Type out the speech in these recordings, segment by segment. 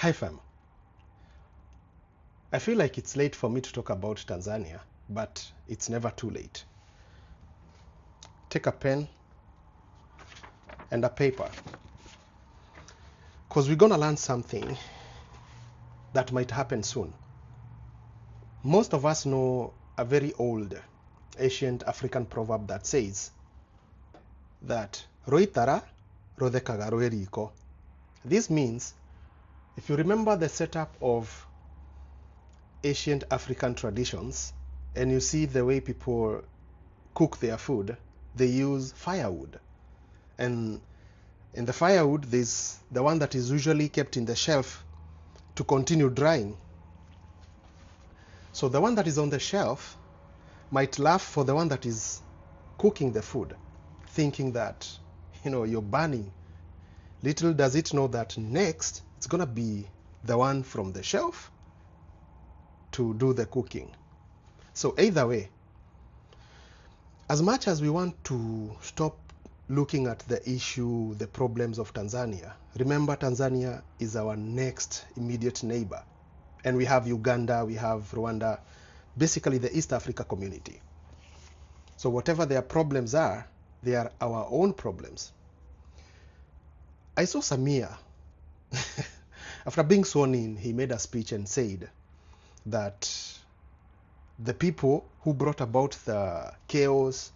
Hi fam. I feel like it's late for me to talk about Tanzania, but it's never too late. Take a pen and a paper, because we're gonna learn something that might happen soon. Most of us know a very old, ancient African proverb that says that Roitara rodhekaga rweriko. This means, if you remember the setup of ancient African traditions, and you see the way people cook their food, they use firewood. And in the firewood, there's the one that is usually kept in the shelf to continue drying. So the one that is on the shelf might laugh for the one that is cooking the food, thinking that, you're burning. Little does it know that next it's gonna be the one from the shelf to do the cooking. So either way, as much as we want to stop looking at the issue, the problems of Tanzania, remember Tanzania is our next immediate neighbor. And we have Uganda, we have Rwanda, basically the East Africa community. So whatever their problems are, they are our own problems. I saw Samia. After being sworn in, he made a speech and said that the people who brought about the chaos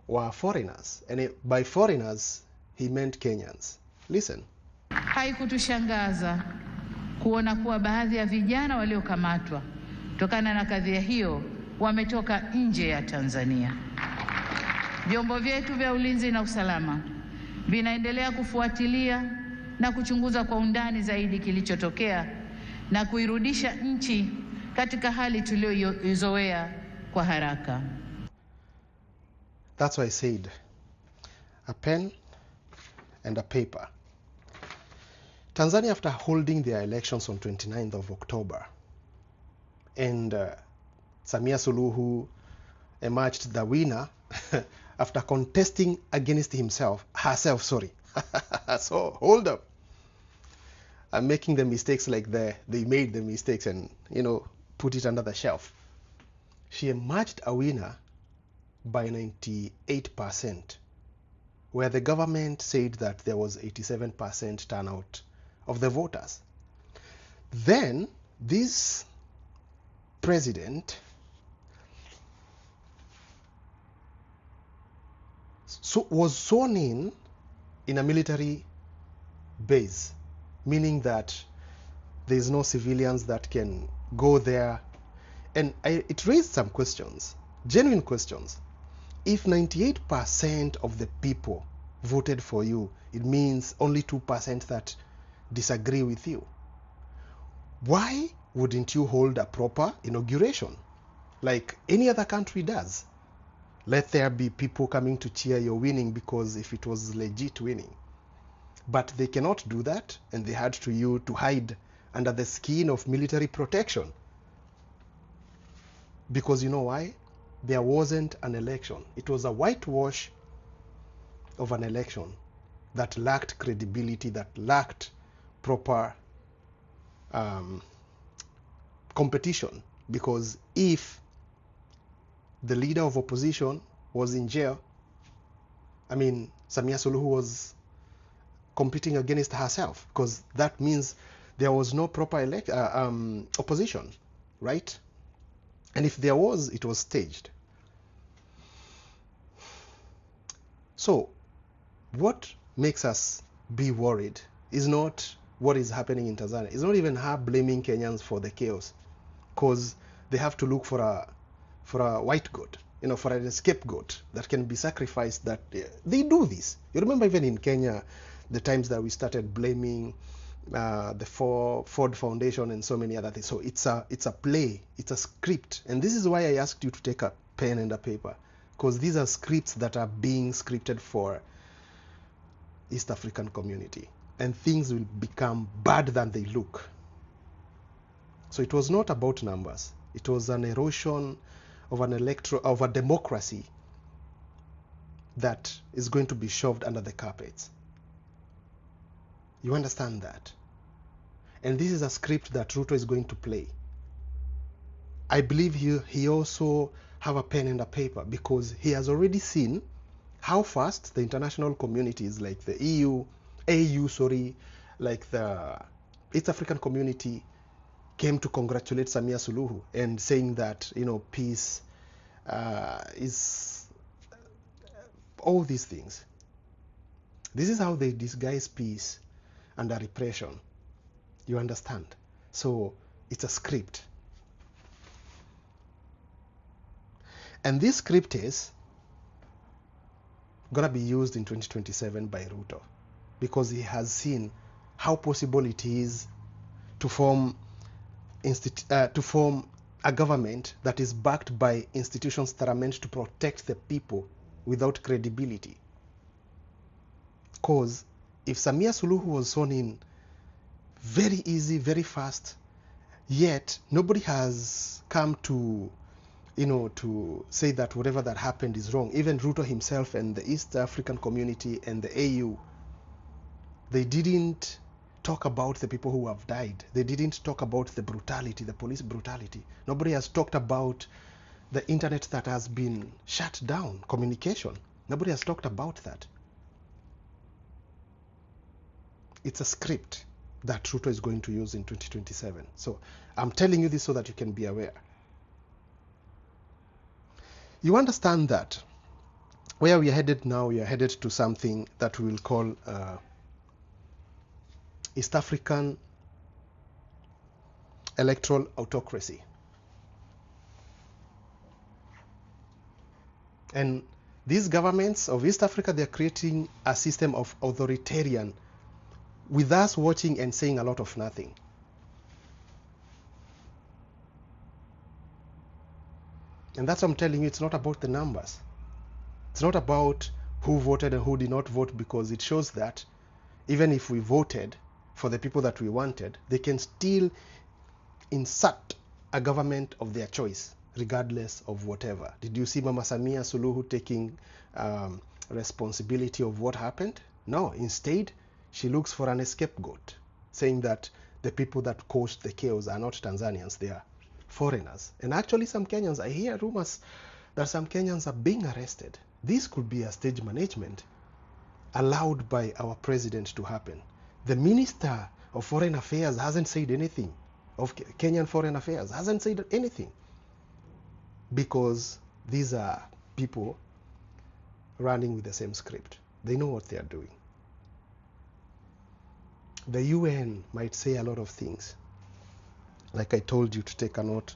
were foreigners. And by foreigners, he meant Kenyans. Listen. Haikutushangaza kuona kuwa baadhi ya vijana waliokamatwa kutokana na kadhia hiyo wametoka nje ya Tanzania. Vyombo vyetu vya ulinzi na usalama vinaendelea kufuatilia na kuchunguza kwa undani zaidi kilichotokea na kuirudisha nchi katika hali tuliyoizoea kwa haraka. That's why I said a pen and a paper. Tanzania, after holding their elections on 29th of October, and Samia Suluhu emerged the winner after contesting against herself. So hold up. I'm making the mistakes like they made the mistakes and put it under the shelf. She emerged a winner by 98%, where the government said that there was 87% turnout of the voters. Then this president was sworn in a military base, meaning that there's no civilians that can go there. And it raised some questions, genuine questions. If 98% of the people voted for you, it means only 2% that disagree with you. Why wouldn't you hold a proper inauguration like any other country does? Let there be people coming to cheer your winning, because if it was legit winning. But they cannot do that, and they had to hide under the skin of military protection. Because you know why? There wasn't an election. It was a whitewash of an election that lacked credibility, that lacked proper competition. Because if the leader of opposition was in jail, Samia Suluhu was competing against herself, because that means there was no proper opposition, right? And if there was, it was staged. So what makes us be worried is not what is happening in Tanzania. It's not even her blaming Kenyans for the chaos, because they have to look for a white goat, for a scapegoat that can be sacrificed. That they do this. You remember even in Kenya, the times that we started blaming the Ford Foundation and so many other things. So it's a play, it's a script. And this is why I asked you to take a pen and a paper, because these are scripts that are being scripted for East African community, and things will become bad than they look. So it was not about numbers. It was an erosion of a democracy that is going to be shoved under the carpet. You understand that? And this is a script that Ruto is going to play. I believe he also have a pen and a paper, because he has already seen how fast the international communities like the AU, like the East African community came to congratulate Samia Suluhu and saying that, peace is all these things. This is how they disguise peace under repression. You understand? So it's a script. And this script is going to be used in 2027 by Ruto, because he has seen how possible it is to form a government that is backed by institutions that are meant to protect the people without credibility. Because if Samia Suluhu was sworn in very easy, very fast, yet nobody has come to to say that whatever that happened is wrong. Even Ruto himself and the East African community and the AU, they didn't talk about the people who have died. They didn't talk about the brutality, the police brutality. Nobody has talked about the internet that has been shut down, communication. Nobody has talked about that. It's a script that Ruto is going to use in 2027. So I'm telling you this so that you can be aware. You understand that where we are headed now, we are headed to something that we will call East African electoral autocracy. And these governments of East Africa, they are creating a system of authoritarian, with us watching and saying a lot of nothing. And that's what I'm telling you, it's not about the numbers. It's not about who voted and who did not vote, because it shows that even if we voted for the people that we wanted, they can still insert a government of their choice, regardless of whatever. Did you see Mama Samia Suluhu taking responsibility of what happened? No, instead, she looks for an scapegoat, saying that the people that caused the chaos are not Tanzanians, they are foreigners. And actually some Kenyans, I hear rumors that some Kenyans are being arrested. This could be a stage management allowed by our president to happen. The Minister of Foreign Affairs hasn't said anything, of Kenyan Foreign Affairs hasn't said anything, because these are people running with the same script. They know what they are doing. The UN might say a lot of things. Like I told you to take a note,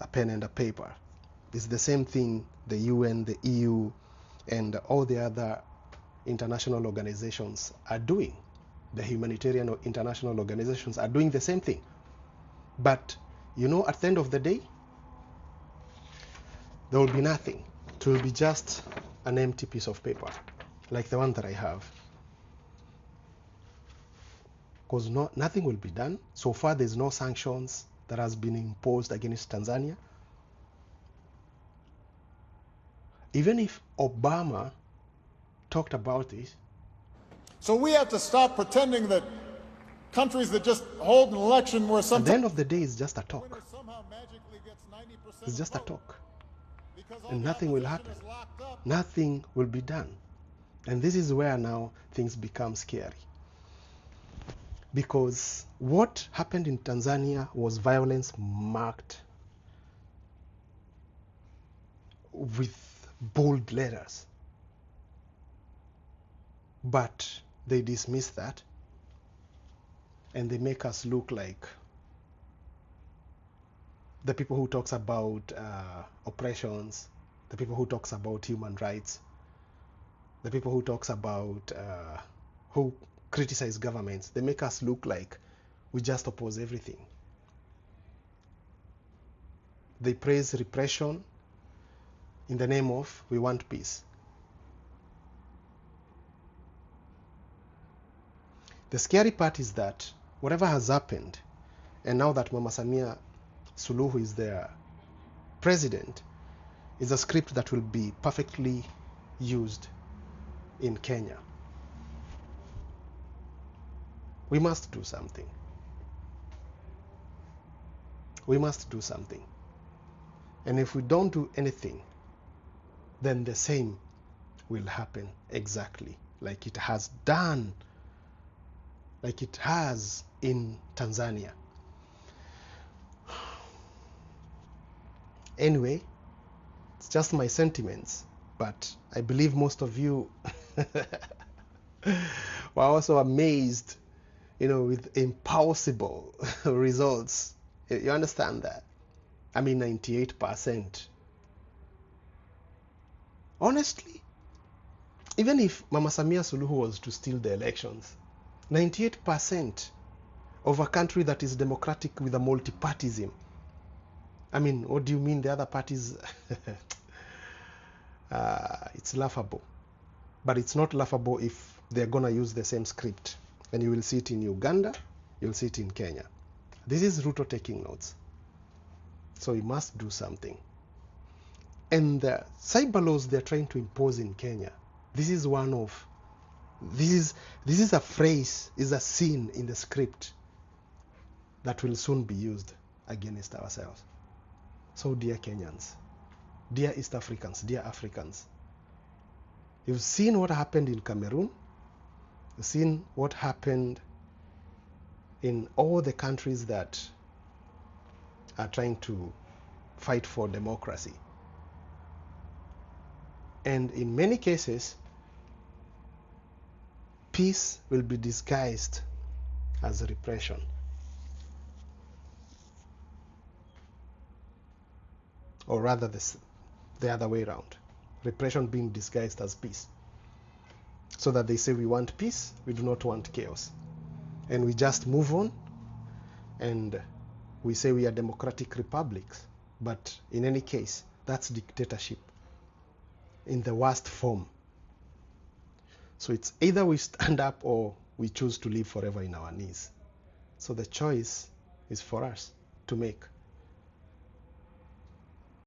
a pen and a paper. It's the same thing the UN, the EU, and all the other international organizations are doing. The humanitarian or international organizations are doing the same thing. But, at the end of the day, there will be nothing. It will be just an empty piece of paper, like the one that I have. Because nothing will be done. So far, there's no sanctions that has been imposed against Tanzania. Even if Obama talked about it. So we have to stop pretending that countries that just hold an election where at the end of the day, it's just a talk. It's just a talk. And nothing will happen. Nothing will be done. And this is where now things become scary. Because what happened in Tanzania was violence marked with bold letters. But they dismiss that and they make us look like the people who talks about oppressions, the people who talks about human rights, the people who talks about who criticize governments. They make us look like we just oppose everything. They praise repression in the name of we want peace. The scary part is that whatever has happened, and now that Mama Samia Suluhu is their president, is a script that will be perfectly used in Kenya. We must do something. We must do something. And if we don't do anything, then the same will happen exactly like it has done, like it has in Tanzania. Anyway, it's just my sentiments, but I believe most of you were also amazed, with impossible results. You understand that? I mean, 98%. Honestly, even if Mama Samia Suluhu was to steal the elections, 98% of a country that is democratic with a multi-partyism. I mean, what do you mean the other parties? It's laughable. But it's not laughable if they're going to use the same script. And you will see it in Uganda, you'll see it in Kenya. This is Ruto taking notes. So he must do something. And the cyber laws they're trying to impose in Kenya, this is a phrase, is a scene in the script that will soon be used against ourselves. So dear Kenyans, dear East Africans, dear Africans, you've seen what happened in Cameroon, you've seen what happened in all the countries that are trying to fight for democracy. And in many cases, peace will be disguised as repression. Or rather the other way around. Repression being disguised as peace. So that they say we want peace, we do not want chaos. And we just move on and we say we are democratic republics. But in any case, that's dictatorship in the worst form. So it's either we stand up or we choose to live forever in our knees. So the choice is for us to make.